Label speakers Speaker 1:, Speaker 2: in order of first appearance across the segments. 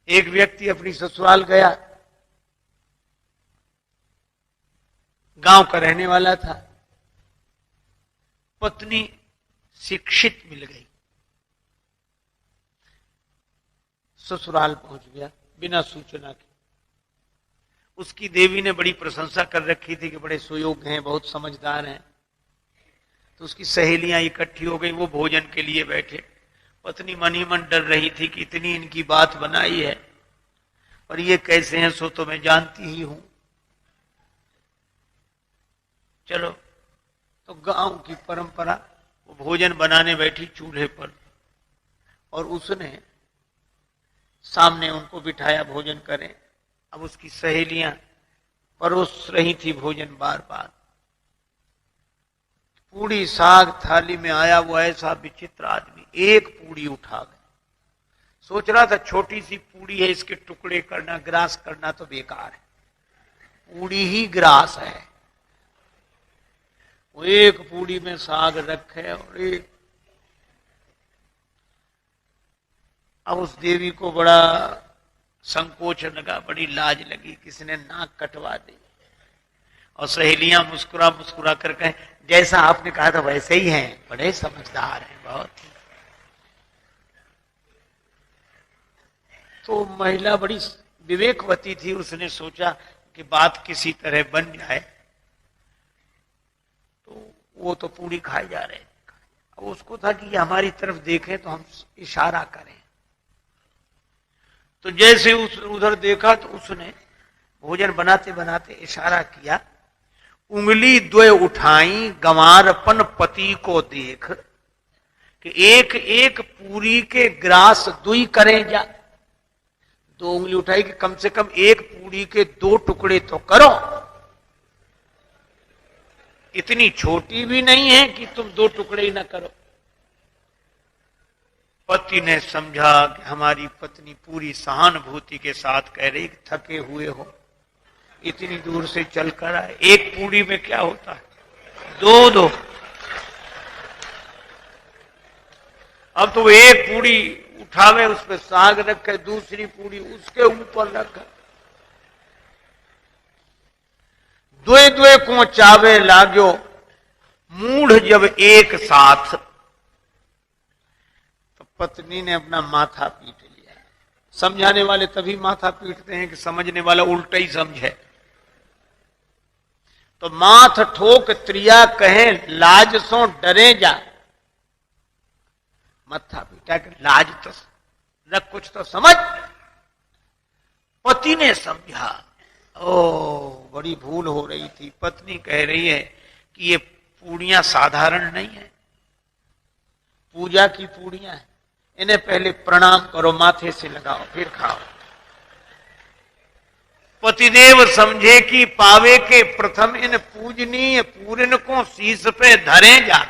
Speaker 1: एक व्यक्ति अपनी ससुराल गया, गांव का रहने वाला था। पत्नी शिक्षित मिल गई, ससुराल पहुंच गया बिना सूचना के। उसकी देवी ने बड़ी प्रशंसा कर रखी थी कि बड़े सुयोग्य हैं, बहुत समझदार हैं। तो उसकी सहेलियां इकट्ठी हो गई, वो भोजन के लिए बैठे। पत्नी मन ही मन डर रही थी कि इतनी इनकी बात बनाई है और ये कैसे हैं, सो तो मैं जानती ही हूं। चलो, तो गांव की परंपरा, वो भोजन बनाने बैठी चूल्हे पर और उसने सामने उनको बिठाया भोजन करें। अब उसकी सहेलियां परोस रही थी भोजन बार बार। पूड़ी साग थाली में आया, वो ऐसा विचित्र आदमी एक पूड़ी उठा गया। सोच रहा था छोटी सी पूड़ी है, इसके टुकड़े करना, ग्रास करना तो बेकार है, पूड़ी ही ग्रास है। वो एक पूड़ी में साग रखे और एक। अब उस देवी को बड़ा संकोच लगा, बड़ी लाज लगी, किसने नाक कटवा दी। और सहेलियां मुस्कुरा मुस्कुरा कर कहे, जैसा आपने कहा था वैसे ही हैं, बड़े समझदार हैं बहुत। तो महिला बड़ी विवेकवती थी, उसने सोचा कि बात किसी तरह बन जाए। तो वो तो पूरी खाए जा रहे थे। अब उसको था कि ये हमारी तरफ देखें तो हम इशारा करें। तो जैसे उधर देखा तो उसने भोजन बनाते बनाते इशारा किया, उंगली द्वय उठाई गंवारपन पति को देख, कि एक एक पूरी के ग्रास दुई करें जा। दो उंगली उठाई कि कम से कम एक पूरी के दो टुकड़े तो करो, इतनी छोटी भी नहीं है कि तुम दो टुकड़े ही ना करो। पति ने समझा कि हमारी पत्नी पूरी सहानुभूति के साथ कह रही कि थके हुए हो, इतनी दूर से चलकर आए, एक पूड़ी में क्या होता है, दो दो। अब तो एक पूड़ी उठावे, उस पर साग रखे, दूसरी पूड़ी उसके ऊपर रखा, द्वे द्वे को चावे लाग्यो मूढ़ जब एक साथ। तो पत्नी ने अपना माथा पीट लिया। समझाने वाले तभी माथा पीटते हैं कि समझने वाला उल्टा ही समझे। तो माथ ठोक त्रिया कहे लाज सो डरे जा। माथा पीटा कि लाज तो रख, कुछ तो समझ। पति ने समझा, ओ बड़ी भूल हो रही थी। पत्नी कह रही है कि ये पूड़ियां साधारण नहीं है, पूजा की पूड़ियां हैं, इन्हें पहले प्रणाम करो, माथे से लगाओ, फिर खाओ। पतिदेव समझे कि पावे के प्रथम इन पूजनीय पूरन को शीश पे धरे जा।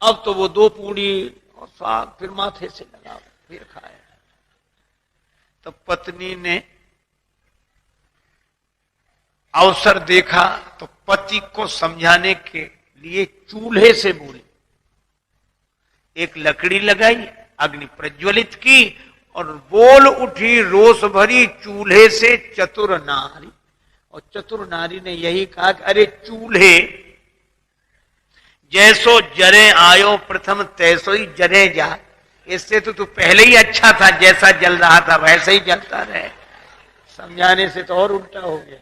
Speaker 1: अब तो वो दो पूड़ी और साग फिर माथे से लगाओ, फिर खाए। तो पत्नी ने अवसर देखा तो पति को समझाने के लिए चूल्हे से बोली, एक लकड़ी लगाई, अग्नि प्रज्वलित की और बोल उठी रोष भरी चूल्हे से चतुर नारी। और चतुर नारी ने यही कहा कि अरे चूल्हे, जैसो जरे आयो प्रथम तैसो ही जरे जा। इससे तो तू पहले ही अच्छा था, जैसा जल रहा था वैसे ही जलता रहे। समझाने से तो और उल्टा हो गया।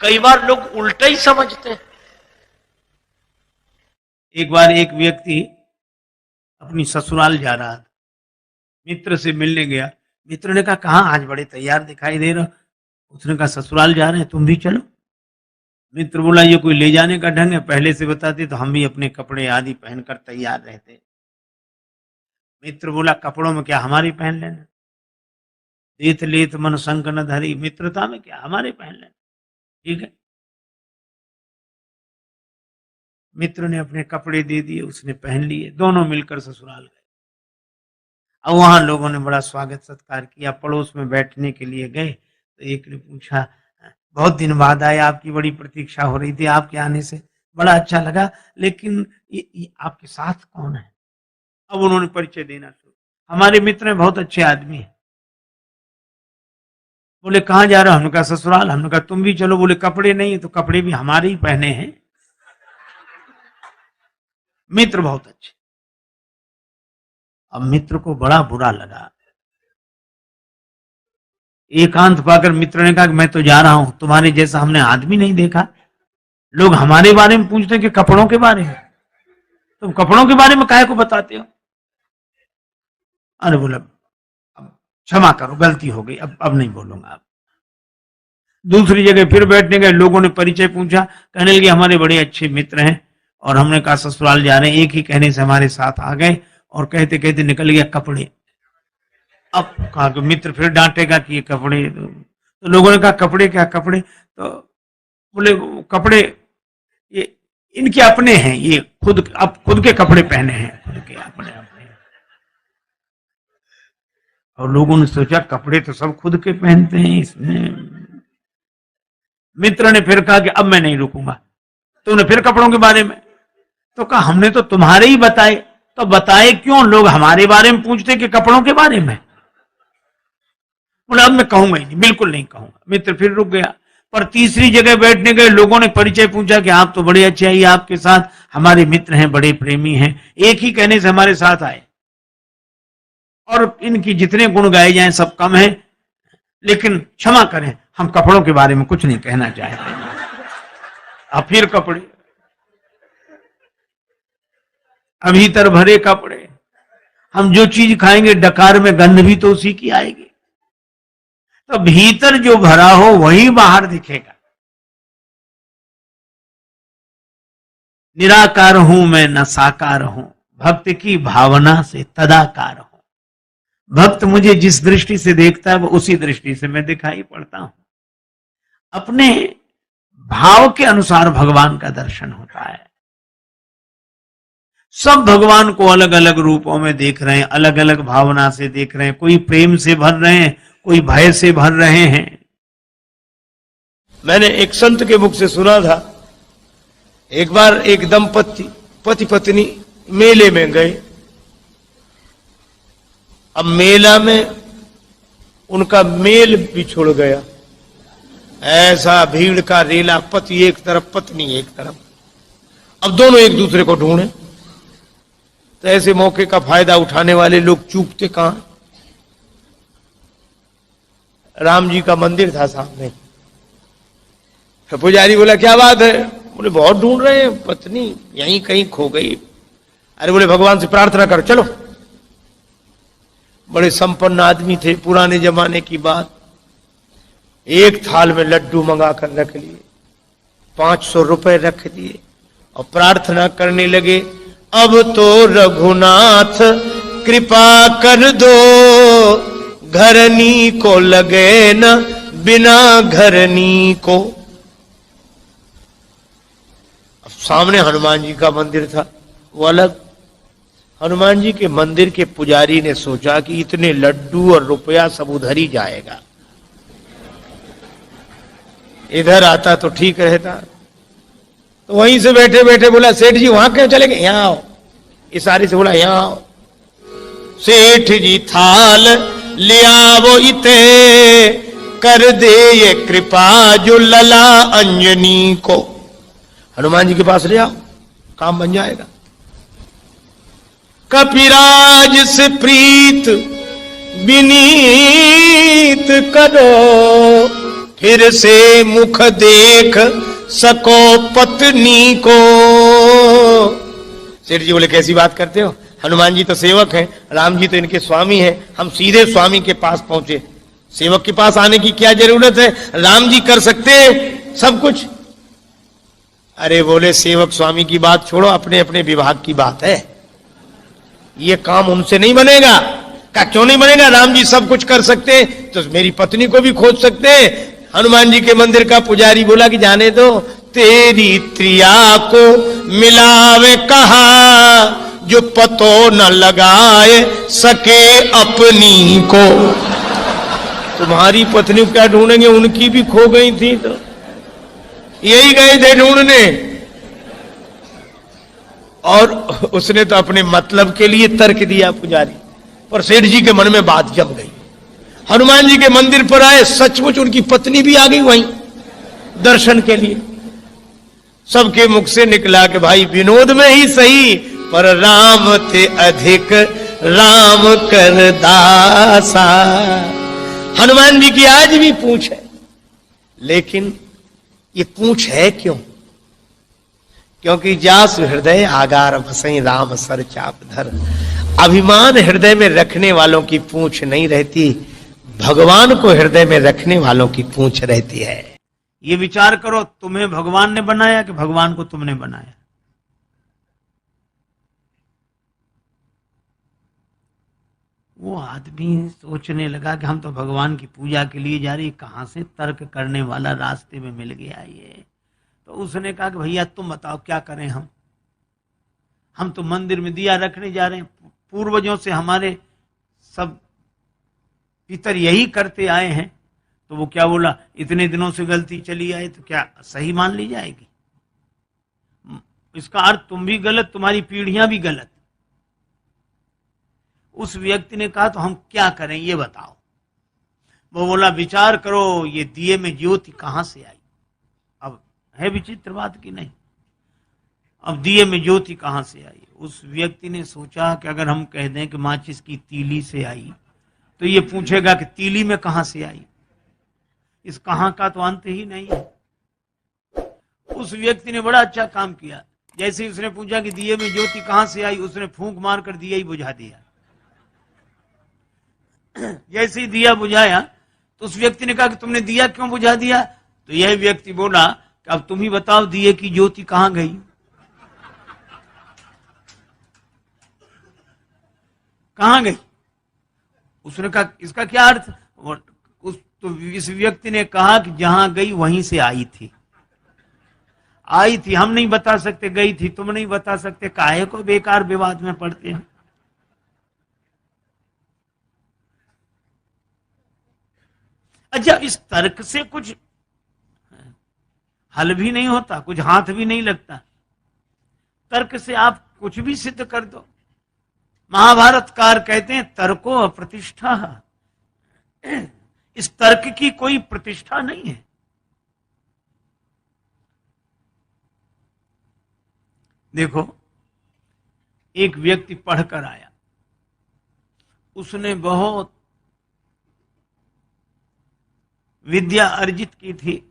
Speaker 1: कई बार लोग उल्टा ही समझते हैं। एक बार एक व्यक्ति अपनी ससुराल जा रहा था, मित्र से मिलने गया। मित्र ने कहा, कहां आज बड़े तैयार दिखाई दे रहा। उसने कहा, ससुराल जा रहे हैं, तुम भी चलो। मित्र बोला, ये कोई ले जाने का ढंग है, पहले से बताते तो हम भी अपने कपड़े आदि पहनकर तैयार रहते। मित्र बोला, कपड़ों में क्या हमारी पहन लेना, देत लेत मन संग न धरी, मित्रता में क्या हमारे पहन लेना, ठीक है। मित्र ने अपने कपड़े दे दिए, उसने पहन लिए, दोनों मिलकर ससुराल गए। अब वहां लोगों ने बड़ा स्वागत सत्कार किया। पड़ोस में बैठने के लिए गए तो एक ने पूछा, बहुत दिन बाद आए, आपकी बड़ी प्रतीक्षा हो रही थी, आपके आने से बड़ा अच्छा लगा, लेकिन ये आपके साथ कौन है। अब उन्होंने परिचय देना शुरू, हमारे मित्र हैं, बहुत अच्छे आदमी हैं। बोले कहाँ जा रहे हो? हमने कहा ससुराल। हमने कहा तुम भी चलो। बोले कपड़े नहीं है तो कपड़े भी हमारे ही पहने हैं। मित्र बहुत अच्छे। अब मित्र को बड़ा बुरा लगा। एकांत पाकर मित्र ने कहा कि मैं तो जा रहा हूं, तुम्हारे जैसा हमने आदमी नहीं देखा। लोग हमारे बारे में पूछते कि कपड़ों के बारे में, तुम कपड़ों के बारे में काहे को बताते हो? अरे बोला क्षमा करो, गलती हो गई, अब नहीं बोलूंगा। दूसरी जगह फिर बैठने गए, लोगों ने परिचय पूछा, कहने लगे हमारे बड़े अच्छे मित्र हैं। और हमने कहा ससुराल जा रहे हैं। एक ही कहने से हमारे साथ आ गए और कहते कहते निकल गया कपड़े। अब कहा कि मित्र फिर डांटेगा कि ये कपड़े, तो लोगों ने कहा कपड़े क्या कपड़े? तो बोले कपड़े ये इनके अपने हैं, ये खुद के कपड़े पहने हैं, खुद के अपने। और लोगों ने सोचा कपड़े तो सब खुद के पहनते हैं इसमें। मित्र ने फिर कहा कि अब मैं नहीं रुकूंगा। तुमने फिर कपड़ों के बारे में? तो कहा हमने तो तुम्हारे ही बताए। तो बताए क्यों? लोग हमारे बारे में पूछते कि कपड़ों के बारे में। बोला अब मैं कहूंगा ही नहीं, बिल्कुल नहीं कहूंगा। मित्र फिर रुक गया। पर तीसरी जगह बैठने गए, लोगों ने परिचय पूछा कि आप तो बड़े अच्छे हैं, आपके साथ हमारे मित्र हैं, बड़े प्रेमी हैं, एक ही कहने से हमारे साथ आए और इनकी जितने गुण गाए जाएं सब कम है, लेकिन क्षमा करें, हम कपड़ों के बारे में कुछ नहीं कहना चाहते। अब फिर कपड़े, भीतर भरे कपड़े। हम जो चीज खाएंगे डकार में गंध भी तो उसी की आएगी। तो भीतर जो भरा हो वही बाहर दिखेगा। निराकार हूं मैं न साकार हूं, भक्त की भावना से तदाकार हूं। भक्त मुझे जिस दृष्टि से देखता है वो उसी दृष्टि से मैं दिखाई पड़ता हूं। अपने भाव के अनुसार भगवान का दर्शन होता है। सब भगवान को अलग अलग रूपों में देख रहे हैं, अलग अलग भावना से देख रहे हैं। कोई प्रेम से भर रहे हैं, कोई भय से भर रहे हैं।
Speaker 2: मैंने एक संत के मुख से सुना था, एक बार एक दंपति पति पत्नी मेले में गए। अब मेला में उनका मेल बिछुड़ गया। ऐसा भीड़ का रेला, पति एक तरफ पत्नी एक तरफ। अब दोनों एक दूसरे को ढूंढे। तो ऐसे मौके का फायदा उठाने वाले लोग चूकते कहां। राम जी का मंदिर था सामने। तो पुजारी बोला क्या बात है? बोले बहुत ढूंढ रहे हैं, पत्नी यहीं कहीं खो गई। अरे बोले भगवान से प्रार्थना करो, चलो। बड़े संपन्न आदमी थे, पुराने जमाने की बात। एक थाल में लड्डू मंगा कर रख लिए, 500 रुपए रख दिए और प्रार्थना करने लगे, अब तो रघुनाथ कृपा कर दो, घरनी को लगे न बिना घरनी को। अब सामने हनुमान जी का मंदिर था, वो अलग। हनुमान जी के मंदिर के पुजारी ने सोचा कि इतने लड्डू और रुपया सब उधर ही जाएगा, इधर आता तो ठीक रहता। तो वहीं से बैठे बैठे बोला सेठ जी वहां क्यों चले गए? यहां आओ। इशारे से बोला यहां आओ। सेठ जी थाल लिया वो इते, कर दे ये कृपा जो लला अंजनी को। हनुमान जी के पास ले आओ, काम बन जाएगा। कपिराज से प्रीत विनीत करो, फिर से मुख देख सको पत्नी को। सेठ जी बोले कैसी बात करते हो? हनुमान जी तो सेवक हैं, राम जी तो इनके स्वामी हैं, हम सीधे स्वामी के पास पहुंचे। सेवक के पास आने की क्या जरूरत है? राम जी कर सकते सब कुछ। अरे बोले सेवक स्वामी की बात छोड़ो, अपने अपने विभाग की बात है, ये काम उनसे नहीं बनेगा। क्या क्यों नहीं बनेगा? राम जी सब कुछ कर सकते तो मेरी पत्नी को भी खोज सकते। हनुमान जी के मंदिर का पुजारी बोला कि जाने दो, तेरी त्रिया को मिलावे कहा, जो पतो न लगाए सके अपनी को। तुम्हारी पत्नी क्या ढूंढेंगे? उनकी भी खो गई थी तो यही गए थे ढूंढने। और उसने तो अपने मतलब के लिए तर्क दिया पुजारी। और सेठ जी के मन में बात जम गई। हनुमान जी के मंदिर पर आए, सचमुच उनकी पत्नी भी आ गई वहीं दर्शन के लिए। सबके मुख से निकला कि भाई विनोद में ही सही, पर राम थे अधिक राम कर दासा। हनुमान जी की आज भी पूंछ है, लेकिन ये पूंछ है क्यों? क्योंकि जासु हृदय आगार बसई राम सर चाप धर। अभिमान हृदय में रखने वालों की पूंछ नहीं रहती, भगवान को हृदय में रखने वालों की पूंछ रहती है।
Speaker 1: ये विचार करो, तुम्हें भगवान ने बनाया कि भगवान को तुमने बनाया? वो आदमी सोचने लगा कि हम तो भगवान की पूजा के लिए जा रही, कहां से तर्क करने वाला रास्ते में मिल गया ये। तो उसने कहा कि भैया तुम बताओ क्या करें हम तो मंदिर में दिया रखने जा रहे हैं, पूर्वजों से हमारे सब पितर यही करते आए हैं। तो वो क्या बोला, इतने दिनों से गलती चली आई तो क्या सही मान ली जाएगी? इसका अर्थ तुम भी गलत, तुम्हारी पीढ़ियां भी गलत। उस व्यक्ति ने कहा तो हम क्या करें ये बताओ। वो बोला विचार करो, ये दिए में ज्योति कहां से आई? अब है विचित्र बात की नहीं? अब दिए में ज्योति कहां से आई? उस व्यक्ति ने सोचा कि अगर हम कह दें कि माचिस की तीली से आई, तो ये पूछेगा कि तीली में कहां से आई। इस कहां का तो अंत ही नहीं है। उस व्यक्ति ने बड़ा अच्छा काम किया। जैसे ही उसने पूछा कि दिए में ज्योति कहां से आई, उसने फूंक मारकर दिया ही बुझा दिया। जैसे ही दिया बुझाया तो उस व्यक्ति ने कहा कि तुमने दिया क्यों बुझा दिया? तो यह व्यक्ति बोला कि अब तुम ही बताओ दिए की ज्योति कहां गई? कहां गई? उसने कहा इसका क्या अर्थ? तो इस व्यक्ति ने कहा कि जहां गई वहीं से आई थी। आई थी, हम नहीं बता सकते, गई थी तुम नहीं बता सकते, काहे को बेकार विवाद में पड़ते हैं। अच्छा, इस तर्क से कुछ हल भी नहीं होता, कुछ हाथ भी नहीं लगता। तर्क से आप कुछ भी सिद्ध कर दो। महाभारतकार कहते हैं तर्को अप्रतिष्ठा। इस तर्क की कोई प्रतिष्ठा नहीं है। देखो, एक व्यक्ति पढ़कर आया, उसने बहुत विद्या अर्जित की थी।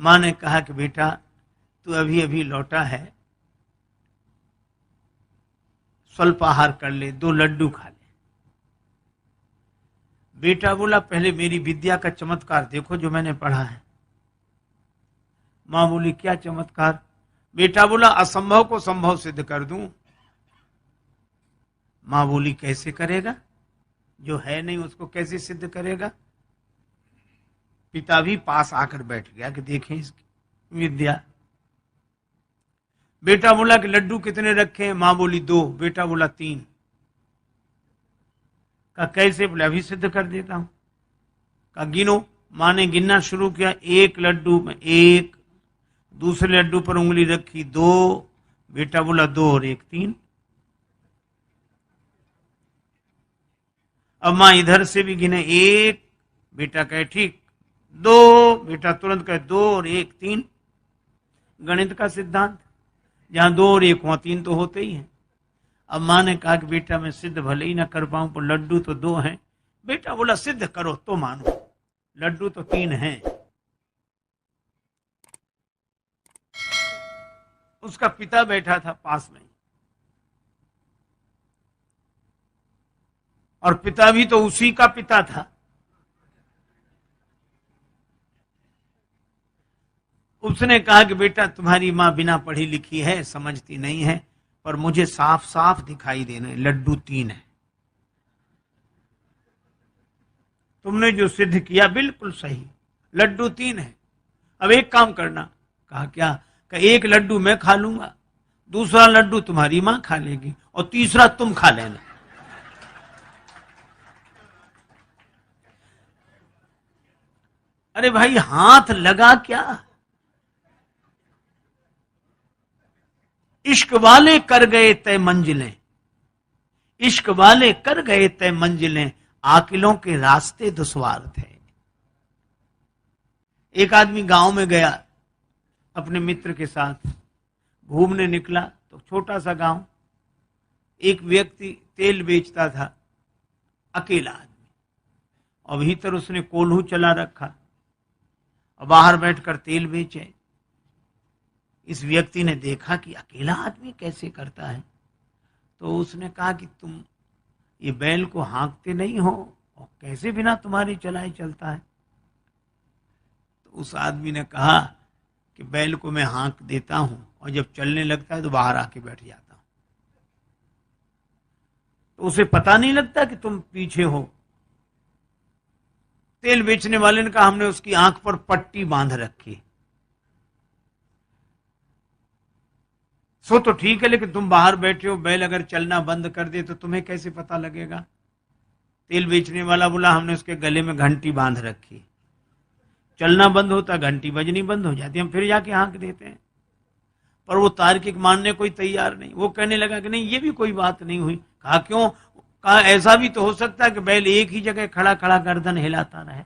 Speaker 1: मां ने कहा कि बेटा तू अभी अभी लौटा है, स्वल्पाहार कर ले, 2 लड्डू खा ले। बेटा बोला पहले मेरी विद्या का चमत्कार देखो जो मैंने पढ़ा है। मां बोली क्या चमत्कार? बेटा बोला असंभव को संभव सिद्ध कर दूं। मां बोली कैसे करेगा? जो है नहीं उसको कैसे सिद्ध करेगा? पिता भी पास आकर बैठ गया कि देखें इसकी विद्या। बेटा बोला कि लड्डू कितने रखे हैं? मां बोली 2। बेटा बोला 3। कहा कैसे? बोले अभी सिद्ध कर देता हूं। कहा गिनो। मां ने गिनना शुरू किया। 1 लड्डू में 1, दूसरे लड्डू पर उंगली रखी 2। बेटा बोला 2 और 1 3। अब मां इधर से भी गिने 1, बेटा कहे ठीक 2, बेटा तुरंत कहे 2 और 1 3। गणित का सिद्धांत, जहां 2 और 1 वहां 3 तो होते ही हैं। अब मां ने कहा कि बेटा मैं सिद्ध भले ही ना कर पाऊं पर लड्डू तो 2 हैं। बेटा बोला सिद्ध करो तो मानो, लड्डू तो 3 हैं। उसका पिता बैठा था पास में, और पिता भी तो उसी का पिता था। उसने कहा कि बेटा तुम्हारी मां बिना पढ़ी लिखी है, समझती नहीं है, पर मुझे साफ साफ दिखाई देना है लड्डू 3 है। तुमने जो सिद्ध किया बिल्कुल सही, लड्डू 3 है। अब एक काम करना। कहा क्या? कि 1 लड्डू मैं खा लूंगा, दूसरा लड्डू तुम्हारी मां खा लेगी और तीसरा तुम खा लेना। अरे भाई हाथ लगा क्या? इश्क वाले कर गए तय मंजिलें, इश्क वाले कर गए तय मंजिलें, आकिलों के रास्ते दुश्वार थे। एक आदमी गांव में गया, अपने मित्र के साथ घूमने निकला, तो छोटा सा गांव, एक व्यक्ति तेल बेचता था, अकेला आदमी, और भीतर उसने कोल्हू चला रखा और बाहर बैठकर तेल बेचे। इस व्यक्ति ने देखा कि अकेला आदमी कैसे करता है, तो उसने कहा कि तुम ये बैल को हाँकते नहीं हो, और कैसे बिना तुम्हारी चलाए चलता है? तो उस आदमी ने कहा कि बैल को मैं हाँक देता हूं, और जब चलने लगता है तो बाहर आके बैठ जाता हूं, तो उसे पता नहीं लगता कि तुम पीछे हो। तेल बेचने वाले ने कहा, हमने उसकी आंख पर पट्टी बांध रखी। सो तो ठीक है, लेकिन तुम बाहर बैठे हो, बैल अगर चलना बंद कर दे तो तुम्हें कैसे पता लगेगा? तेल बेचने वाला बोला, हमने उसके गले में घंटी बांध रखी, चलना बंद होता घंटी बजनी बंद हो जाती, हम फिर जाके हाँक देते हैं। पर वो तार्किक मानने कोई तैयार नहीं। वो कहने लगा कि नहीं, ये भी कोई बात नहीं हुई। कहा क्यों? कहा ऐसा भी तो हो सकता है कि बैल एक ही जगह खड़ा खड़ा गर्दन हिलाता रहे,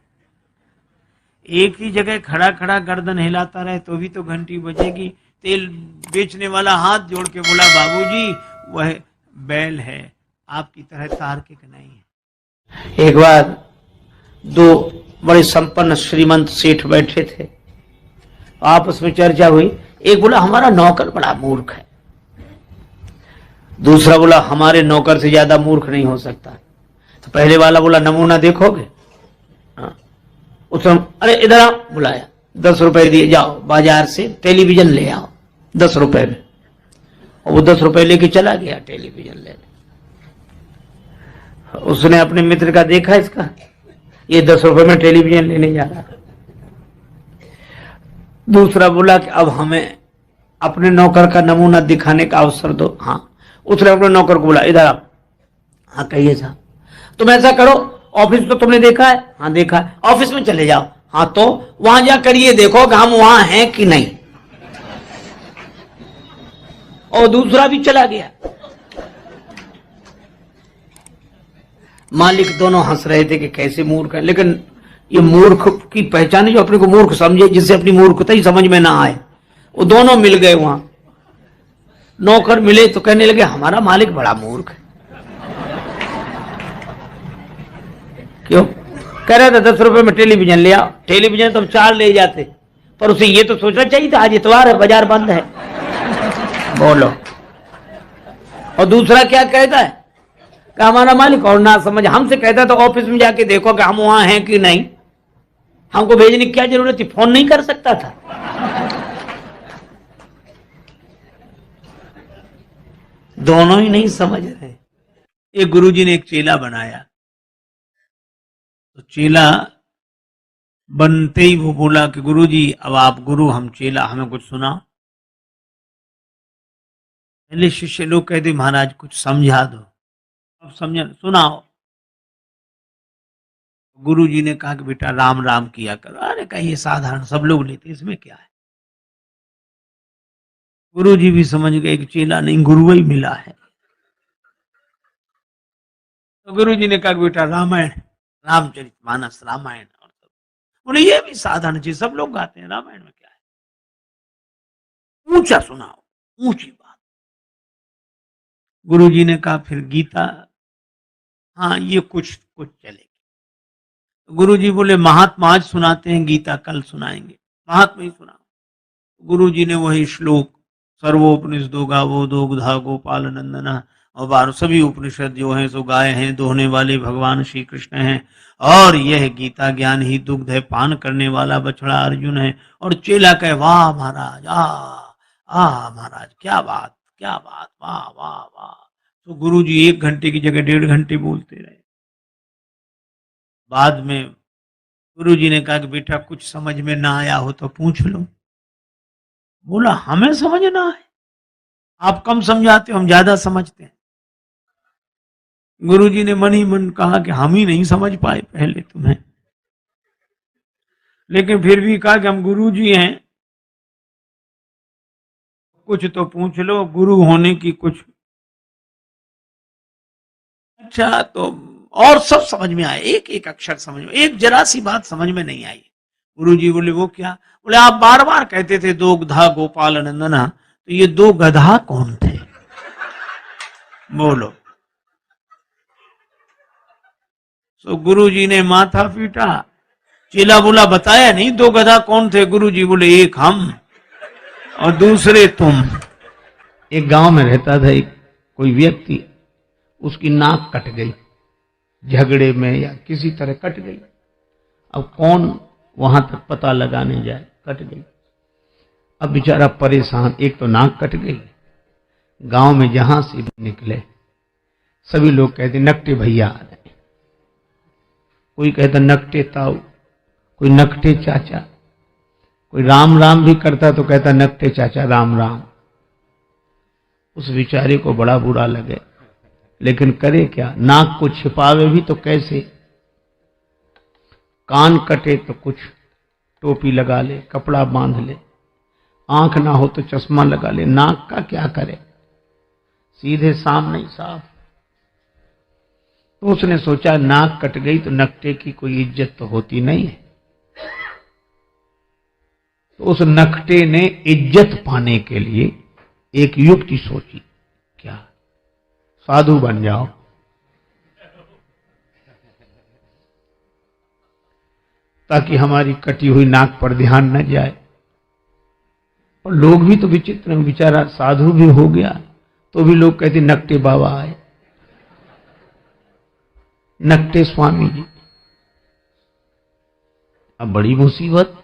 Speaker 1: एक ही जगह खड़ा खड़ा गर्दन हिलाता रहे तो भी तो घंटी बजेगी। तेल बेचने वाला हाथ जोड़ के बोला, बाबूजी वह बैल है, आपकी तरह तार्किक नहीं है।
Speaker 3: एक बार दो बड़े संपन्न श्रीमंत सेठ बैठे थे, आपस में चर्चा हुई। एक बोला, हमारा नौकर बड़ा मूर्ख है। दूसरा बोला, हमारे नौकर से ज्यादा मूर्ख नहीं हो सकता। तो पहले वाला बोला, नमूना देखोगे? हाँ। उसने अरे इधर आओ, बुलाया, 10 रुपए दिए, जाओ बाजार से टेलीविजन ले आओ 10 रुपए में। और वो 10 रुपए लेके चला गया टेलीविजन लेने। उसने अपने मित्र का देखा, इसका ये 10 रुपए में टेलीविजन लेने जा रहा। दूसरा बोला कि अब हमें अपने नौकर का नमूना दिखाने का अवसर दो। हाँ। उसने अपने नौकर को बोला, इधर आप। हाँ कहिए साहब। तुम ऐसा करो, ऑफिस तो तुमने देखा है? हाँ देखा है। ऑफिस में चले जाओ। हाँ तो वहां जाकर ये देखो कि हम वहां हैं कि नहीं। और दूसरा भी चला गया। मालिक दोनों हंस रहे थे कि कैसे मूर्ख है, लेकिन ये मूर्ख की पहचान है जो अपने को मूर्ख समझे, जिससे अपनी मूर्खता ही समझ में ना आए। वो दोनों मिल गए वहां। नौकर मिले तो कहने लगे, हमारा मालिक बड़ा मूर्ख है। क्यों? कह रहा था 10 रुपए में टेलीविजन ले आओ। टेलीविजन तो हम 4 ले जाते, पर उसे ये तो सोचना चाहिए था आज इतवार है, बाजार बंद है। बोलो। और दूसरा क्या कहता है कि हमारा मालिक और ना समझ, हमसे कहता तो ऑफिस में जाके देखो कि हम वहां हैं कि नहीं। हमको भेजने की क्या जरूरत थी? फोन नहीं कर सकता था? दोनों ही नहीं समझ रहे।
Speaker 1: एक गुरुजी ने एक चेला बनाया, तो चेला बनते ही वो बोला कि गुरुजी अब आप गुरु, हम चेला, हमें कुछ सुनाओ। पहले शिष्य लोग कहते, महाराज कुछ समझा दो। अब समझा, सुनाओ। गुरुजी ने कहा कि बेटा राम राम किया करो। अरे कहा ये साधारण, सब लोग लेते, इसमें क्या है? गुरुजी भी समझ गए कि चेला नहीं, गुरु ही मिला है। तो गुरुजी ने कहा बेटा रामायण, रामचरितमानस, रामायण, और सब बोले ये भी साधारण चीज, सब लोग गाते हैं, रामायण में क्या है? ऊंचा सुनाओ, ऊंची बात। गुरुजी ने कहा फिर गीता, हाँ ये कुछ कुछ चलेगी। गुरुजी बोले महात्मा आज सुनाते हैं, गीता कल सुनाएंगे, महात्मा ही सुनाओ। गुरुजी ने वही श्लोक, सर्वोपनिषदो गावो दुग्धा गोपाल नंदना, और 12 सभी उपनिषद जो हैं सो गाय हैं, दोहने वाले भगवान श्री कृष्ण हैं, और यह गीता ज्ञान ही दुग्ध है, पान करने वाला बछड़ा अर्जुन है। और चेला कहे, वाह महाराज, आ महाराज, क्या बात, क्या बात, वाह वाह वाह। तो गुरुजी 1 घंटे की जगह 1.5 घंटे बोलते रहे। बाद में गुरुजी ने कहा कि बेटा कुछ समझ में ना आया हो तो पूछ लो। बोला हमें समझना है, आप कम समझाते हो, हम ज्यादा समझते हैं। गुरुजी ने मन ही मन कहा कि हम ही नहीं समझ पाए पहले तुम्हें, लेकिन फिर भी कहा कि हम गुरुजी हैं, कुछ तो पूछ लो, गुरु होने की कुछ। अच्छा, तो और सब समझ में आया, एक एक अक्षर समझ में, एक जरा सी बात समझ में नहीं आई। गुरुजी बोले वो क्या? बोले आप बार बार कहते थे दो गधा गोपाल नंदना, तो ये दो गधा कौन थे? बोलो। तो गुरुजी ने माथा पीटा, चेला बोला बताया नहीं दो गधा कौन थे? गुरुजी बोले एक हम और दूसरे तुम।
Speaker 3: एक गांव में रहता था एक कोई व्यक्ति, उसकी नाक कट गई, झगड़े में या किसी तरह कट गई। अब कौन वहां तक पता लगाने जाए, कट गई। अब बेचारा परेशान, एक तो नाक कट गई, गांव में जहां से भी निकले सभी लोग कहते नकटे भैया आ रहे, कोई कहता नकटे ताऊ, कोई नकटे चाचा, कोई राम राम भी करता तो कहता नकटे चाचा राम राम। उस बेचारे को बड़ा बुरा लगे, लेकिन करे क्या? नाक को छिपावे भी तो कैसे? कान कटे तो कुछ टोपी लगा ले, कपड़ा बांध ले, आंख ना हो तो चश्मा लगा ले, नाक का क्या करे? सीधे सामने ही साफ। तो उसने सोचा नाक कट गई तो नकटे की कोई इज्जत तो होती नहीं है। तो उस नकटे ने इज्जत पाने के लिए एक युक्ति सोची, क्या? साधु बन जाओ। ताकि हमारी कटी हुई नाक पर ध्यान न जाए। और लोग भी तो विचित्र हैं, बेचारा साधु भी हो गया तो भी लोग कहते नकटे बाबा आए, नकटे स्वामी जी। अब बड़ी मुसीबत।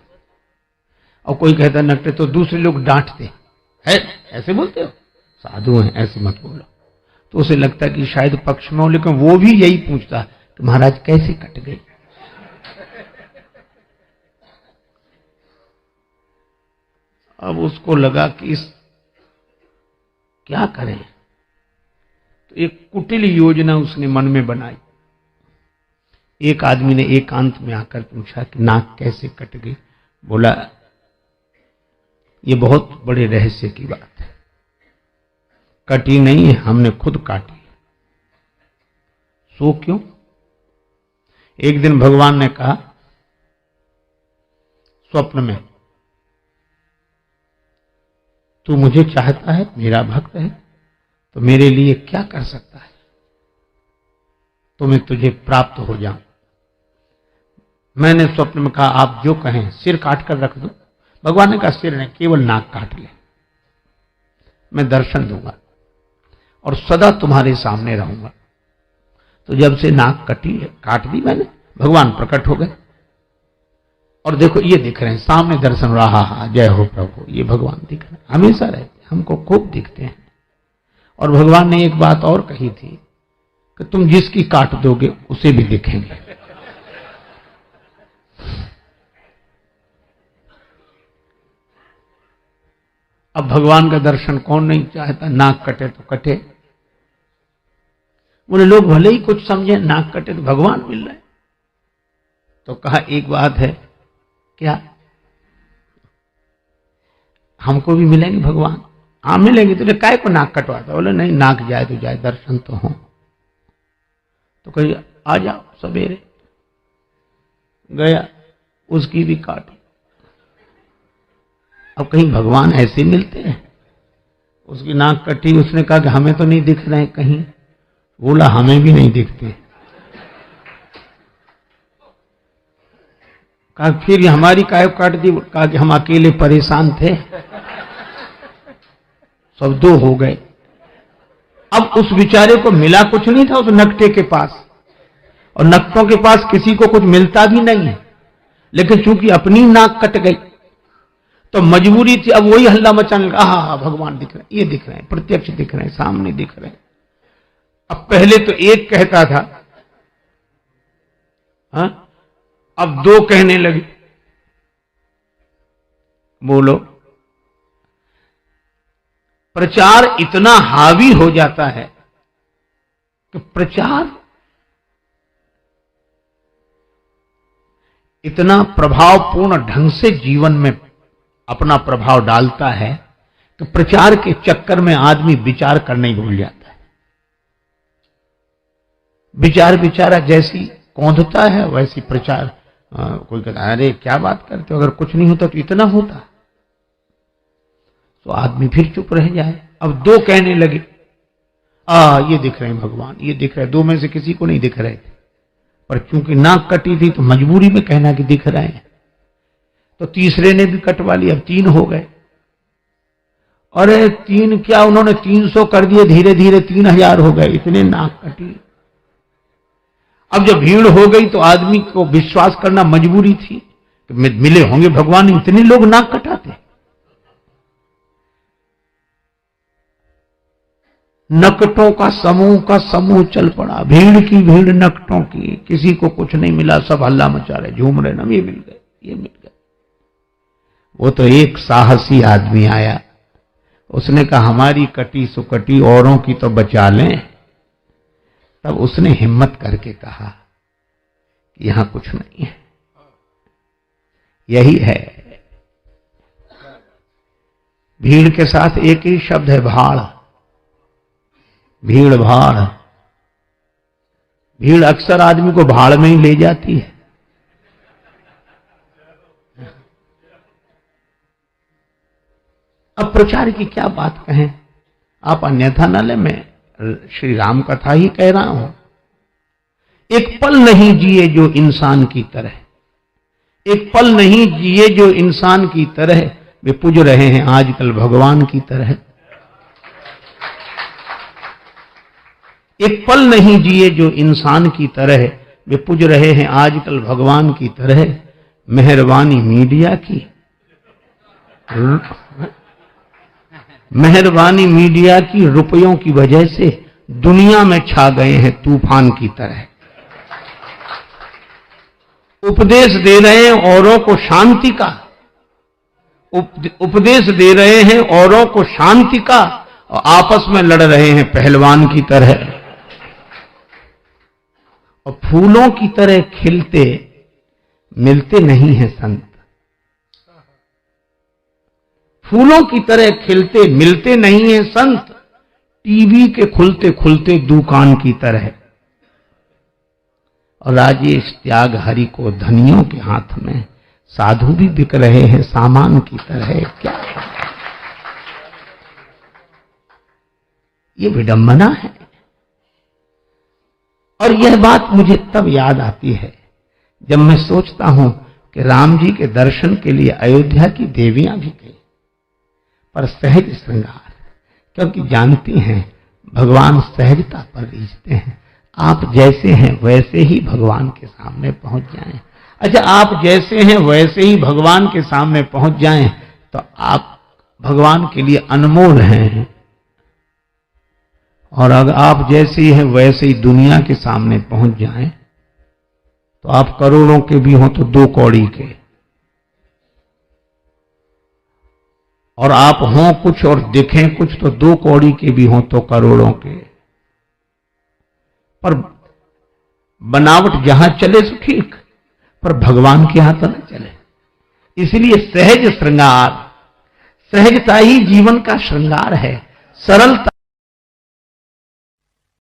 Speaker 3: और कोई कहता नकटे, तो दूसरे लोग डांटते है, ऐसे बोलते हो, साधु हैं ऐसे मत बोलो। तो उसे लगता है कि शायद पक्ष में हो, लेकिन वो भी यही पूछता कि महाराज कैसे कट गई? अब उसको लगा कि इस क्या करें, तो एक कुटिल योजना उसने मन में बनाई। एक आदमी ने एकांत में आकर पूछा कि नाक कैसे कट गई? बोला ये बहुत बड़े रहस्य की बात है, कटी नहीं है, हमने खुद काटी। सो क्यों? एक दिन भगवान ने कहा स्वप्न में, तू मुझे चाहता है, मेरा भक्त है, तो मेरे लिए क्या कर सकता है तो मैं तुझे प्राप्त हो जाऊं। मैंने स्वप्न में कहा आप जो कहें, सिर काट कर रख दो। भगवान ने कहा सिर नहीं, केवल नाक काट ले, मैं दर्शन दूंगा और सदा तुम्हारे सामने रहूंगा। तो जब से नाक कटी है, काट दी मैंने, भगवान प्रकट हो गए और देखो ये दिख रहे हैं सामने, दर्शन रहा। हा जय हो प्रभु, ये भगवान दिख रहे हैं, हमेशा रहते, हमको खूब दिखते हैं। और भगवान ने एक बात और कही थी कि तुम जिसकी काट दोगे उसे भी दिखेंगे। अब भगवान का दर्शन कौन नहीं चाहता? नाक कटे तो कटे। बोले लोग भले ही कुछ समझे, नाक कटे तो भगवान मिल रहे। तो कहा एक बात है, क्या? हमको भी मिलेंगे भगवान? हाँ मिलेंगे। तो काय को नाक कटवाता? बोले नहीं, नाक जाए तो जाए, दर्शन तो हो। तो कही आ जाओ सवेरे। गया, उसकी भी काटी। अब कहीं भगवान ऐसे मिलते हैं? उसकी नाक कटी, उसने कहा कि हमें तो नहीं दिख रहे कहीं। बोला हमें भी नहीं दिखते। कहा फिर हमारी काय काट दी? कहा कि हम अकेले परेशान थे, सब दो हो गए। अब उस बेचारे को मिला कुछ नहीं था उस नकटे के पास, और नकटों के पास किसी को कुछ मिलता भी नहीं है, लेकिन चूंकि अपनी नाक कट गई तो मजबूरी थी। अब वही हल्ला मचाने लगा, हाँ भगवान दिख रहे हैं, ये दिख रहे हैं, प्रत्यक्ष दिख रहे हैं, सामने दिख रहे हैं। अब पहले तो एक कहता था, हाँ, अब दो कहने लगे। बोलो, प्रचार इतना हावी हो जाता है कि प्रचार इतना प्रभावपूर्ण ढंग से जीवन में अपना प्रभाव डालता है
Speaker 1: कि प्रचार के चक्कर में आदमी विचार करना ही भूल जाता है। विचार बेचारा जैसी कौंधता है वैसी प्रचार। कोई कहता है अरे क्या बात करते हो, अगर कुछ नहीं होता तो इतना होता, तो आदमी फिर चुप रह जाए। अब दो कहने लगे ये दिख रहे हैं भगवान, ये दिख रहे हैं। दो में से किसी को नहीं दिख रहे थे, पर चूंकि नाक कटी थी तो मजबूरी में कहना कि दिख रहे हैं। तो तीसरे ने भी कटवा लिया, अब 3 हो गए। अरे 3 क्या, उन्होंने 300 कर दिए, धीरे धीरे 3000 हो गए, इतने नाक कटी। अब जब भीड़ हो गई तो आदमी को विश्वास करना मजबूरी थी कि मिले होंगे भगवान, इतने लोग नाक कटाते। नकटों का समूह चल पड़ा, भीड़ की भीड़ नकटों की, किसी को कुछ नहीं मिला, सब हल्ला मचा रहे, झूम रहे, ना ये मिल गए, ये मिल गए। वो तो एक साहसी आदमी आया, उसने कहा हमारी कटी सुकटी औरों की तो बचा लें। तब उसने हिम्मत करके कहा कि यहां कुछ नहीं है। यही है, भीड़ के साथ एक ही शब्द है, भाड़। भीड़ भाड़, भीड़ अक्सर आदमी को भाड़ में ही ले जाती है। अब प्रचार की क्या बात कहें, आप अन्यथा न ले, मैं श्री राम कथा ही कह रहा हूं। एक पल नहीं जिए जो इंसान की तरह, एक पल नहीं जिए जो इंसान की तरह, वे पूज रहे हैं आजकल भगवान की तरह। एक पल नहीं जिए जो इंसान की तरह, वे पूज रहे हैं आजकल भगवान की तरह। मेहरबानी मीडिया की, मेहरबानी मीडिया की, रुपयों की वजह से दुनिया में छा गए हैं तूफान की तरह। उपदेश दे रहे हैं औरों को शांति का, उपदेश दे रहे हैं औरों को शांति का, और आपस में लड़ रहे हैं पहलवान की तरह। और फूलों की तरह खिलते मिलते नहीं हैं संत, फूलों की तरह खिलते मिलते नहीं हैं संत, टीवी के खुलते खुलते दुकान की तरह। और राजेश त्याग हरि को धनियों के हाथ में, साधु भी बिक रहे हैं सामान की तरह। क्या ये विडंबना है। और यह बात मुझे तब याद आती है जब मैं सोचता हूं कि राम जी के दर्शन के लिए अयोध्या की देवियां भी गई, पर सहज श्रृंगार, क्योंकि जानती हैं भगवान सहजता पर रीझते हैं। आप जैसे हैं वैसे ही भगवान के सामने पहुंच जाएं। अच्छा, आप जैसे हैं वैसे ही भगवान के सामने पहुंच जाएं तो आप भगवान के लिए अनमोल हैं। और अगर आप जैसे ही हैं वैसे ही दुनिया के सामने पहुंच जाएं तो आप करोड़ों के भी हों तो 2 कौड़ी के, और आप हों कुछ और दिखें कुछ तो 2 कौड़ी के भी हों तो करोड़ों के। पर बनावट जहां चले तो ठीक, पर भगवान के हाथ न चले। इसलिए सहज श्रृंगार, सहजता ही जीवन का श्रृंगार है, सरलता